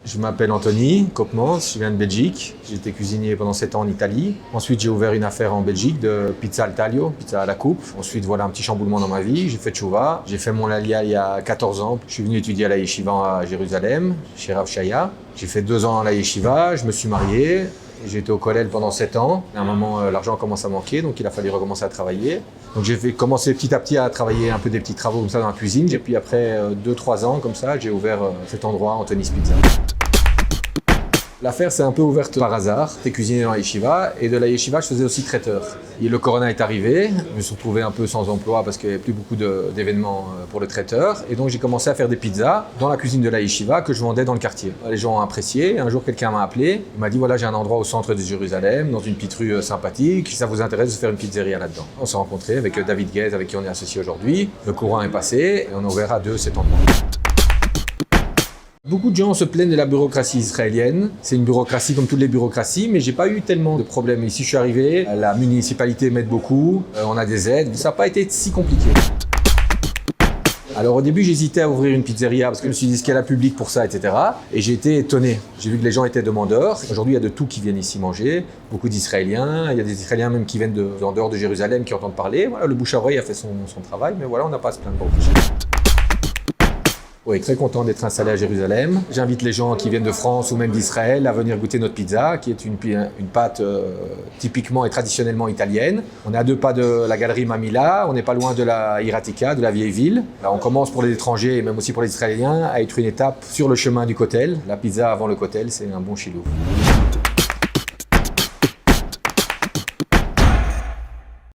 Je m'appelle Anthony Koopmans, je viens de Belgique. J'ai été cuisinier pendant 7 ans en Italie. Ensuite, j'ai ouvert une affaire en Belgique de pizza al taglio, pizza à la coupe. Ensuite, voilà un petit chamboulement dans ma vie. J'ai fait tchouva. J'ai fait mon alia il y a 14 ans. Je suis venu étudier à la yeshiva à Jérusalem, chez Rav Shaya. J'ai fait 2 ans à la yeshiva, je me suis marié. J'ai été au kollel pendant 7 ans. À un moment, l'argent commence à manquer, donc il a fallu recommencer à travailler. Donc j'ai commencé petit à petit à travailler un peu des petits travaux comme ça dans la cuisine. Et puis après 2-3 ans comme ça, j'ai ouvert cet endroit, Anthony's Pizza. L'affaire s'est un peu ouverte par hasard. J'étais cuisinier dans la yeshiva et de la yeshiva, je faisais aussi traiteur. Et le corona est arrivé, je me suis retrouvé un peu sans emploi parce qu'il n'y avait plus beaucoup d'événements pour le traiteur. Et donc j'ai commencé à faire des pizzas dans la cuisine de la yeshiva que je vendais dans le quartier. Les gens ont apprécié. Un jour, quelqu'un m'a appelé. Il m'a dit voilà, j'ai un endroit au centre de Jérusalem, dans une petite rue sympathique. Si ça vous intéresse de faire une pizzeria là-dedans. On s'est rencontrés avec David Guez, avec qui on est associé aujourd'hui. Le courant est passé et on a ouvert à 2 cet endroit. Beaucoup de gens se plaignent de la bureaucratie israélienne. C'est une bureaucratie comme toutes les bureaucraties, mais j'ai pas eu tellement de problèmes. Ici, je suis arrivé, la municipalité m'aide beaucoup, on a des aides. Ça n'a pas été si compliqué. Alors au début, j'hésitais à ouvrir une pizzeria parce que je me suis dit, est-ce qu'il y a la public pour ça, etc. Et j'ai été étonné. J'ai vu que les gens étaient demandeurs. Aujourd'hui, il y a de tout qui viennent ici manger. Beaucoup d'Israéliens. Il y a des Israéliens même qui viennent en dehors de Jérusalem qui entendent parler. Voilà, le bouche à oreille a fait son travail, mais voilà, on n'a pas à se plaindre. Oui, très content d'être installé à Jérusalem. J'invite les gens qui viennent de France ou même d'Israël à venir goûter notre pizza, qui est une pâte typiquement et traditionnellement italienne. On est à 2 pas de la galerie Mamila, on n'est pas loin de la Hiratika, de la vieille ville. Là, on commence pour les étrangers et même aussi pour les Israéliens à être une étape sur le chemin du kotel. La pizza avant le kotel, c'est un bon chilou.